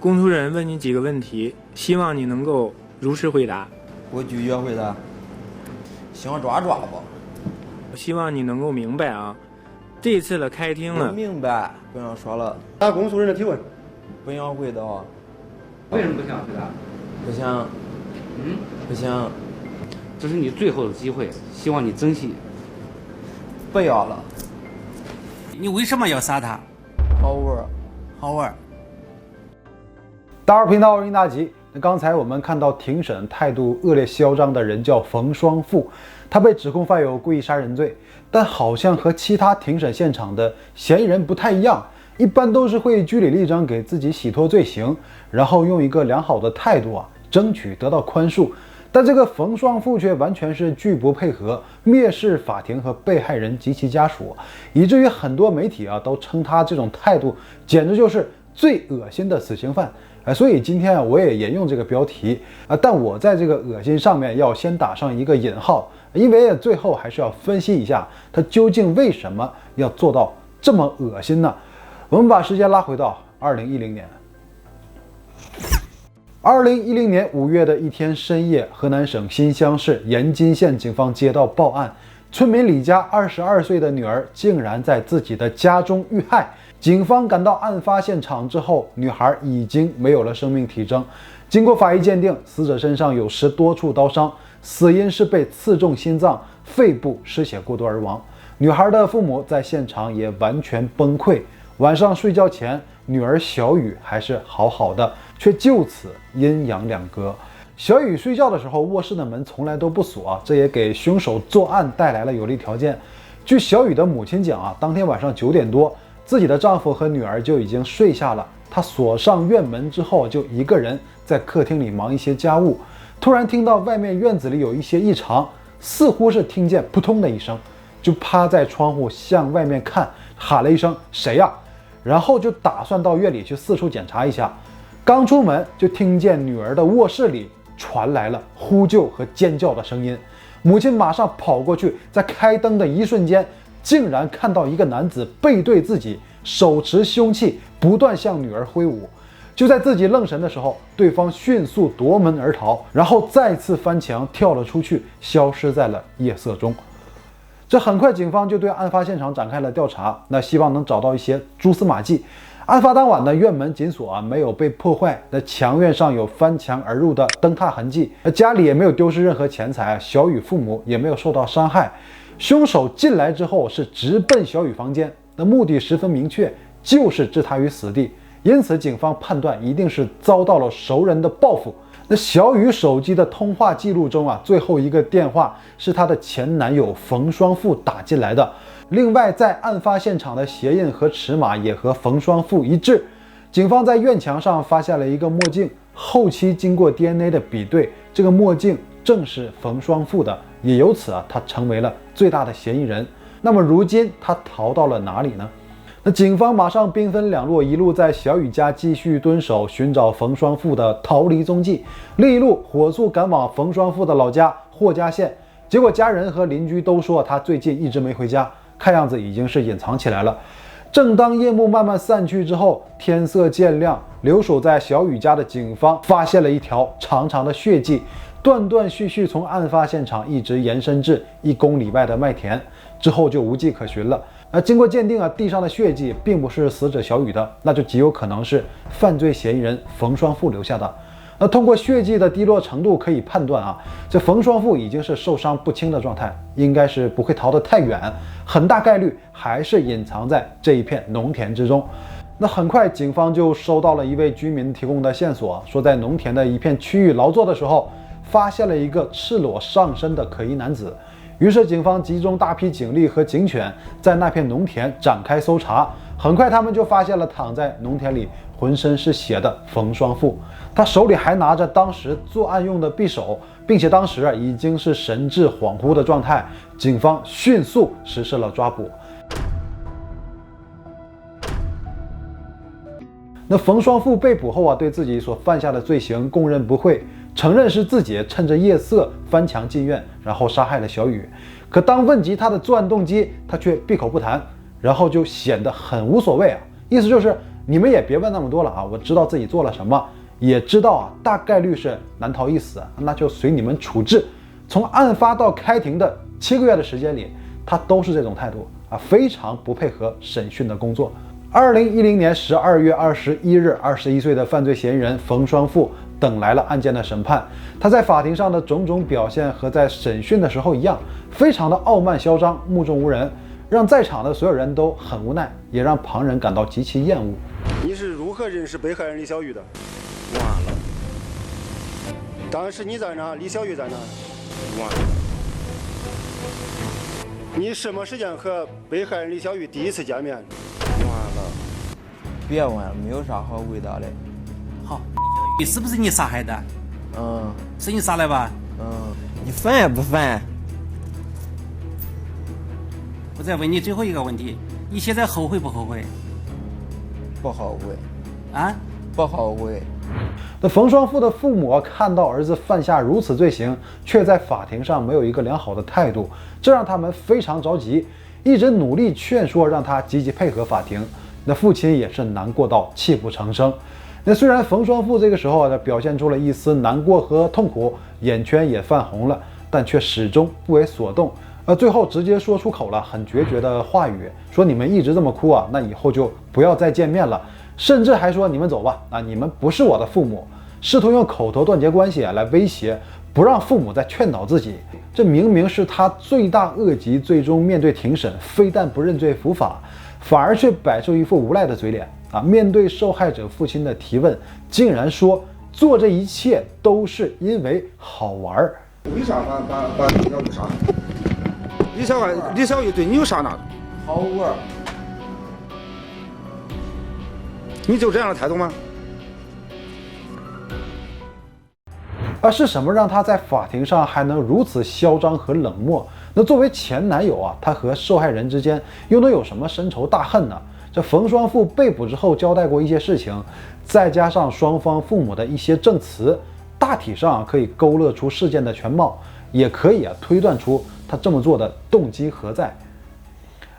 公诉人问你几个问题，希望你能够如实回答。我拒绝回答。想抓抓吧。希望你能够明白啊，这次的开庭我呢，明白，不想说了。答公诉人的提问。不想回答。为什么不想回答？不想。不想。这是你最后的机会，希望你珍惜。不要了。你为什么要杀他？好玩，好玩。大二频道应答集。那刚才我们看到庭审态度恶劣嚣张的人叫冯双富，他被指控犯有故意杀人罪，但好像和其他庭审现场的嫌疑人不太一样，一般都是会据理力争，给自己洗脱罪行，然后用一个良好的态度争取得到宽恕。但这个冯双富却完全是拒不配合，蔑视法庭和被害人及其家属，以至于很多媒体都称他这种态度简直就是最恶心的死刑犯。所以今天我也沿用这个标题但我在这个恶心上面要先打上一个引号，因为最后还是要分析一下他究竟为什么要做到这么恶心呢？我们把时间拉回到2010年。2010年5月的一天深夜，河南省新乡市延津县警方接到报案，村民李家22岁的女儿竟然在自己的家中遇害。警方赶到案发现场之后，女孩已经没有了生命体征。经过法医鉴定，死者身上有10多处刀伤，死因是被刺中心脏、肺部失血过多而亡。女孩的父母在现场也完全崩溃。晚上睡觉前，女儿小雨还是好好的，却就此阴阳两隔。小雨睡觉的时候，卧室的门从来都不锁，这也给凶手作案带来了有利条件。据小雨的母亲讲当天晚上9点多，自己的丈夫和女儿就已经睡下了。她锁上院门之后，就一个人在客厅里忙一些家务。突然听到外面院子里有一些异常，似乎是听见扑通的一声，就趴在窗户向外面看，喊了一声谁呀？然后就打算到院里去四处检查一下。刚出门就听见女儿的卧室里传来了呼救和尖叫的声音。母亲马上跑过去，在开灯的一瞬间，竟然看到一个男子背对自己，手持凶器，不断向女儿挥舞。就在自己愣神的时候，对方迅速夺门而逃，然后再次翻墙跳了出去，消失在了夜色中。这很快，警方就对案发现场展开了调查，希望能找到一些蛛丝马迹。案发当晚的院门紧锁没有被破坏，墙院上有翻墙而入的蹬踏痕迹，家里也没有丢失任何钱财，小雨父母也没有受到伤害。凶手进来之后是直奔小雨房间，目的十分明确，就是置她于死地。因此警方判断一定是遭到了熟人的报复。小雨手机的通话记录中最后一个电话是她的前男友冯双富打进来的。另外，在案发现场的鞋印和尺码也和冯双富一致。警方在院墙上发现了一个墨镜，后期经过 DNA 的比对，这个墨镜正是冯双富的，也由此他成为了最大的嫌疑人。那么如今他逃到了哪里呢？警方马上兵分两路，一路在小雨家继续蹲守，寻找冯双富的逃离踪迹；另一路火速赶往冯双富的老家霍家县。结果家人和邻居都说他最近一直没回家，看样子已经是隐藏起来了。正当夜幕慢慢散去之后，天色渐亮，留守在小雨家的警方发现了一条长长的血迹，断断续续从案发现场一直延伸至1公里外的麦田，之后就无迹可寻了。经过鉴定地上的血迹并不是死者小雨的，那就极有可能是犯罪嫌疑人冯双富留下的。通过血迹的滴落程度可以判断这冯双富已经是受伤不轻的状态，应该是不会逃得太远，很大概率还是隐藏在这一片农田之中。很快警方就收到了一位居民提供的线索，说在农田的一片区域劳作的时候，发现了一个赤裸上身的可疑男子。于是警方集中大批警力和警犬在那片农田展开搜查，很快他们就发现了躺在农田里浑身是血的冯双富，他手里还拿着当时作案用的匕首，并且当时已经是神志恍惚的状态。警方迅速实施了抓捕。冯双富被捕后对自己所犯下的罪行供认不讳，承认是自己趁着夜色翻墙进院，然后杀害了小雨。可当问及他的作案动机，他却闭口不谈，然后就显得很无所谓意思就是你们也别问那么多了啊，我知道自己做了什么，也知道啊大概率是难逃一死，那就随你们处置。从案发到开庭的7个月的时间里，他都是这种态度啊，非常不配合审讯的工作。2010年12月21日，21岁的犯罪嫌疑人冯双富等来了案件的审判。他在法庭上的种种表现和在审讯的时候一样，非常的傲慢嚣张、目中无人，让在场的所有人都很无奈，也让旁人感到极其厌恶。你是如何认识被害人李小雨的？忘了，当时你在哪？李小雨在哪？忘了。你什么时间和被害人李小雨第一次见面？忘了。别问了，没有啥好回答的。好，李小雨是不是你杀害的？是你杀的吧？你烦不烦？我再问你最后一个问题，你现在后悔不后悔？不后悔。啊？不后悔。那冯双富的父母看到儿子犯下如此罪行，却在法庭上没有一个良好的态度，这让他们非常着急，一直努力劝说让他积极配合法庭。那父亲也是难过到泣不成声。那虽然冯双富这个时候表现出了一丝难过和痛苦，眼圈也泛红了，但却始终不为所动。最后直接说出口了很决绝的话语，说你们一直这么哭啊，那以后就不要再见面了。甚至还说你们走吧，你们不是我的父母，试图用口头断绝关系来威胁，不让父母再劝导自己。这明明是他罪大恶极，最终面对庭审，非但不认罪伏法，反而却摆出一副无赖的嘴脸啊！面对受害者父亲的提问，竟然说做这一切都是因为好玩儿。为啥把李小雨杀？李小雨对你有啥呢？好玩。你就这样的态度吗？是什么让他在法庭上还能如此嚣张和冷漠？那作为前男友啊，他和受害人之间又能有什么深仇大恨呢？这冯双富被捕之后交代过一些事情，再加上双方父母的一些证词，大体上可以勾勒出事件的全貌，也可以推断出他这么做的动机何在。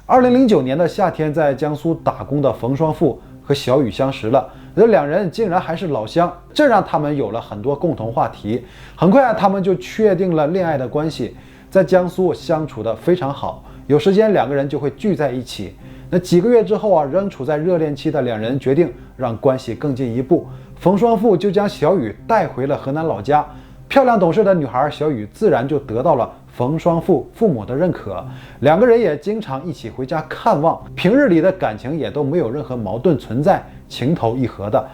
2009年的夏天，在江苏打工的冯双富和小雨相识了，这两人竟然还是老乡，这让他们有了很多共同话题。很快他们就确定了恋爱的关系，在江苏相处得非常好，有时间两个人就会聚在一起。那几个月之后仍处在热恋期的两人决定让关系更进一步，冯双富就将小雨带回了河南老家。漂亮懂事的女孩小雨自然就得到了冯双富父母的认可，两个人也经常一起回家看望，平日里的感情也都没有任何矛盾存在，情投意合的。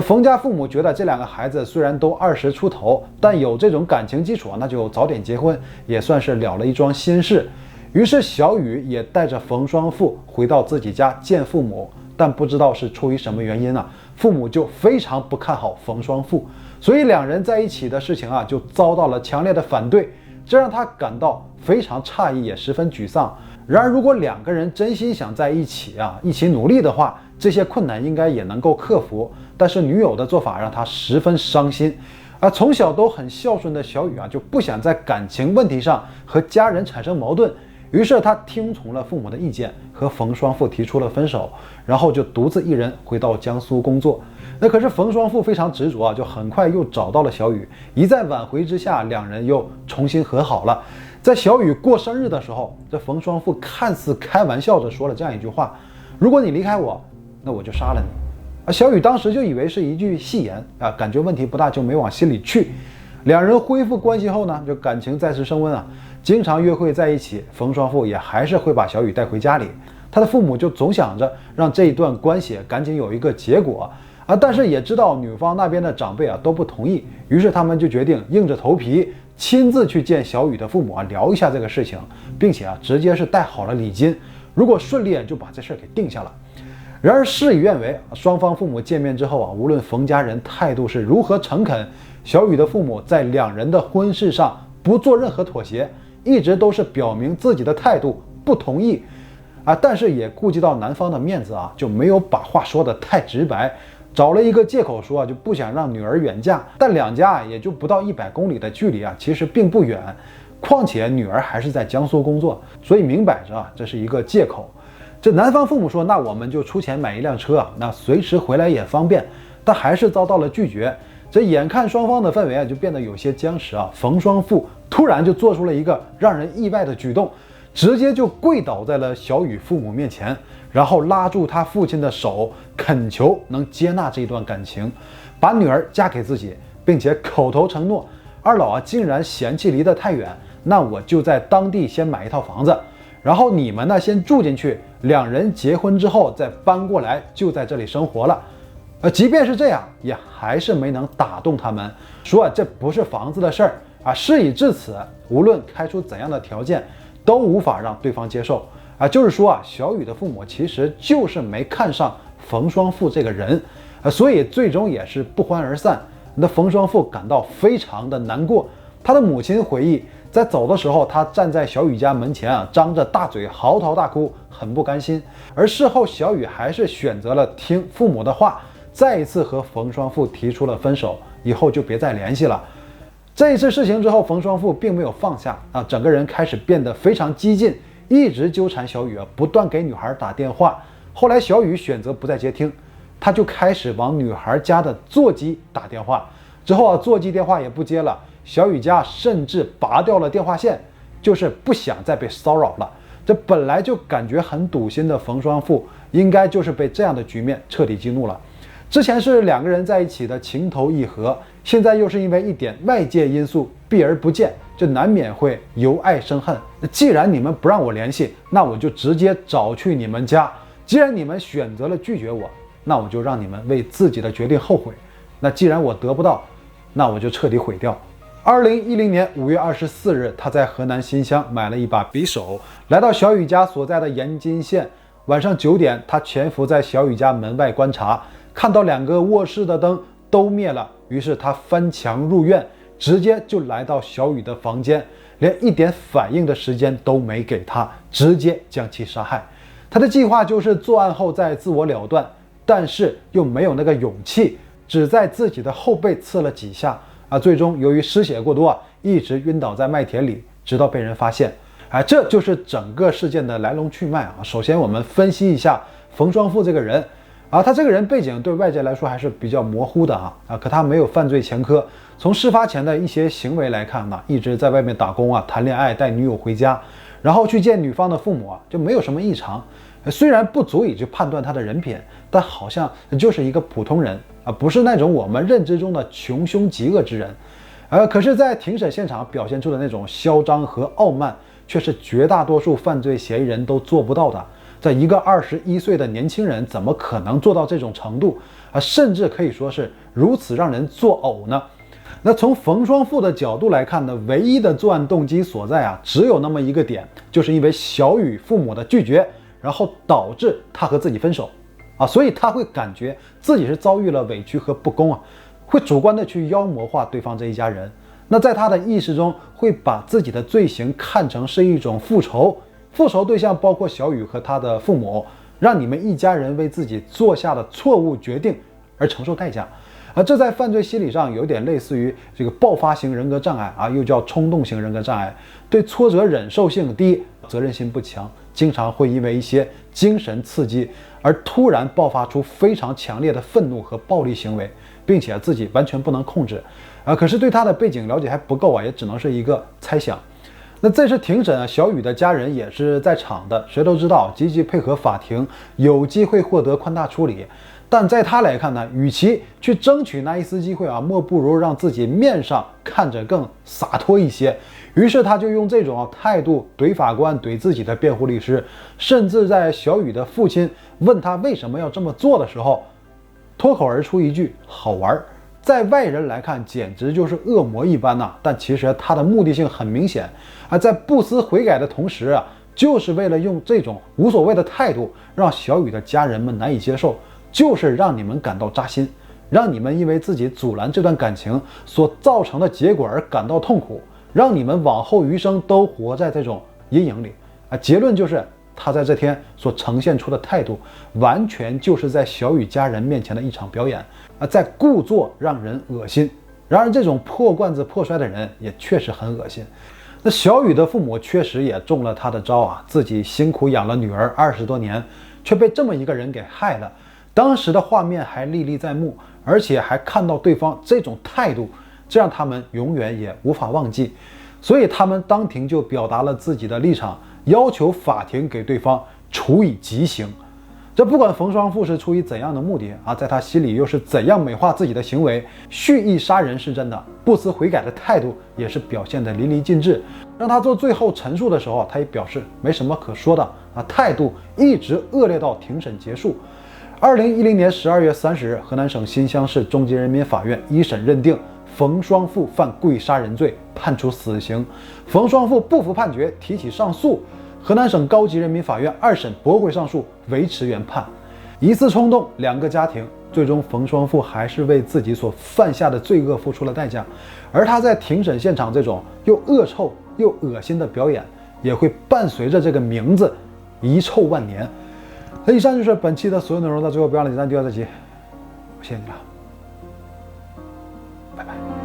冯家父母觉得这两个孩子虽然都20出头，但有这种感情基础，那就早点结婚，也算是了了一桩心事。于是小雨也带着冯双富回到自己家见父母，但不知道是出于什么原因父母就非常不看好冯双富，所以两人在一起的事情就遭到了强烈的反对，这让他感到非常诧异，也十分沮丧。然而如果两个人真心想在一起一起努力的话，这些困难应该也能够克服。但是女友的做法让他十分伤心。从小都很孝顺的小雨就不想在感情问题上和家人产生矛盾，于是他听从了父母的意见，和冯双富提出了分手，然后就独自一人回到江苏工作。那可是冯双富非常执着就很快又找到了小雨，一再挽回之下，两人又重新和好了。在小雨过生日的时候，这冯双富看似开玩笑着说了这样一句话：如果你离开我，那我就杀了你。小雨当时就以为是一句戏言感觉问题不大，就没往心里去。两人恢复关系后呢，就感情再次升温经常约会在一起。冯双富也还是会把小雨带回家里，他的父母就总想着让这一段关系赶紧有一个结果但是也知道女方那边的长辈都不同意，于是他们就决定硬着头皮亲自去见小雨的父母聊一下这个事情，并且直接是带好了礼金，如果顺利就把这事儿给定下了。然而事与愿违，双方父母见面之后无论冯家人态度是如何诚恳，小雨的父母在两人的婚事上不做任何妥协，一直都是表明自己的态度，不同意但是也顾及到男方的面子就没有把话说得太直白，找了一个借口说就不想让女儿远嫁。但两家也就不到100公里的距离其实并不远，况且女儿还是在江苏工作，所以明摆着这是一个借口。这男方父母说，那我们就出钱买一辆车啊，那随时回来也方便，但还是遭到了拒绝。这眼看双方的氛围就变得有些僵持啊，冯双富突然就做出了一个让人意外的举动，直接就跪倒在了小雨父母面前，然后拉住他父亲的手，恳求能接纳这段感情，把女儿嫁给自己，并且口头承诺，二老竟然嫌弃离得太远，那我就在当地先买一套房子，然后你们呢先住进去，2人结婚之后再搬过来，就在这里生活了。即便是这样，也还是没能打动他们，说这不是房子的事儿啊。事已至此，无论开出怎样的条件，都无法让对方接受啊。就是说小雨的父母其实就是没看上冯双富这个人所以最终也是不欢而散。那冯双富感到非常的难过，他的母亲回忆，在走的时候，他站在小雨家门前张着大嘴嚎啕大哭，很不甘心。而事后，小雨还是选择了听父母的话，再一次和冯双富提出了分手，以后就别再联系了。这一次事情之后，冯双富并没有放下整个人开始变得非常激进，一直纠缠小雨不断给女孩打电话。后来小雨选择不再接听，他就开始往女孩家的座机打电话。之后座机电话也不接了，小雨家甚至拔掉了电话线，就是不想再被骚扰了。这本来就感觉很堵心的冯双富，应该就是被这样的局面彻底激怒了。之前是2个人在一起的情投意合，现在又是因为一点外界因素避而不见，就难免会由爱生恨。既然你们不让我联系，那我就直接找去你们家。既然你们选择了拒绝我，那我就让你们为自己的决定后悔。那既然我得不到，那我就彻底毁掉。2010年5月24日，他在河南新乡买了一把匕首，来到小雨家所在的延津县。晚上9点，他潜伏在小雨家门外观察，看到2个卧室的灯都灭了，于是他翻墙入院，直接就来到小雨的房间，连一点反应的时间都没给他，直接将其杀害。他的计划就是作案后再自我了断，但是又没有那个勇气，只在自己的后背刺了几下最终由于失血过多一直晕倒在麦田里，直到被人发现。这就是整个事件的来龙去脉首先我们分析一下冯双富这个人他这个人背景对外界来说还是比较模糊的可他没有犯罪前科。从事发前的一些行为来看一直在外面打工谈恋爱，带女友回家，然后去见女方的父母就没有什么异常。虽然不足以去判断他的人品，但好像就是一个普通人不是那种我们认知中的穷凶极恶之人。可是在庭审现场表现出的那种嚣张和傲慢，却是绝大多数犯罪嫌疑人都做不到的。在一个21岁的年轻人怎么可能做到这种程度甚至可以说是如此让人作呕呢？那从冯双富的角度来看呢，唯一的作案动机所在只有那么一个点，就是因为小雨父母的拒绝，然后导致他和自己分手所以他会感觉自己是遭遇了委屈和不公会主观的去妖魔化对方这一家人。那在他的意识中，会把自己的罪行看成是一种复仇，复仇对象包括小雨和他的父母，让你们一家人为自己做下的错误决定而承受代价。这在犯罪心理上有点类似于这个爆发型人格障碍又叫冲动型人格障碍，对挫折忍受性低，责任心不强，经常会因为一些精神刺激而突然爆发出非常强烈的愤怒和暴力行为，并且自己完全不能控制可是对他的背景了解还不够也只能是一个猜想。那这次庭审小雨的家人也是在场的，谁都知道积极配合法庭，有机会获得宽大处理。但在他来看呢，与其去争取那一丝机会莫不如让自己面上看着更洒脱一些。于是他就用这种态度怼法官，怼自己的辩护律师，甚至在小雨的父亲问他为什么要这么做的时候，脱口而出一句好玩。在外人来看简直就是恶魔一般但其实他的目的性很明显在不思悔改的同时就是为了用这种无所谓的态度让小雨的家人们难以接受，就是让你们感到扎心，让你们因为自己阻拦这段感情所造成的结果而感到痛苦，让你们往后余生都活在这种阴影里结论就是他在这天所呈现出的态度，完全就是在小雨家人面前的一场表演在故作让人恶心。然而这种破罐子破摔的人也确实很恶心。那小雨的父母确实也中了他的招啊，自己辛苦养了女儿20多年，却被这么一个人给害了。当时的画面还历历在目，而且还看到对方这种态度，这让他们永远也无法忘记。所以他们当庭就表达了自己的立场，要求法庭给对方处以极刑。这不管冯双富是出于怎样的目的啊，在他心里又是怎样美化自己的行为，蓄意杀人是真的，不思悔改的态度也是表现得淋漓尽致。让他做最后陈述的时候，他也表示没什么可说的啊，态度一直恶劣到庭审结束。2010年12月30日，河南省新乡市中级人民法院一审认定冯双富犯故意杀人罪，判处死刑。冯双富不服判决，提起上诉。河南省高级人民法院2审驳回上诉，维持原判。一次冲动，两个家庭，最终冯双富还是为自己所犯下的罪恶付出了代价。而他在庭审现场这种又恶臭又恶心的表演，也会伴随着这个名字遗臭万年。以上就是本期的所有内容，到最后不要忘了点赞、订阅、再见，谢谢你了，拜拜。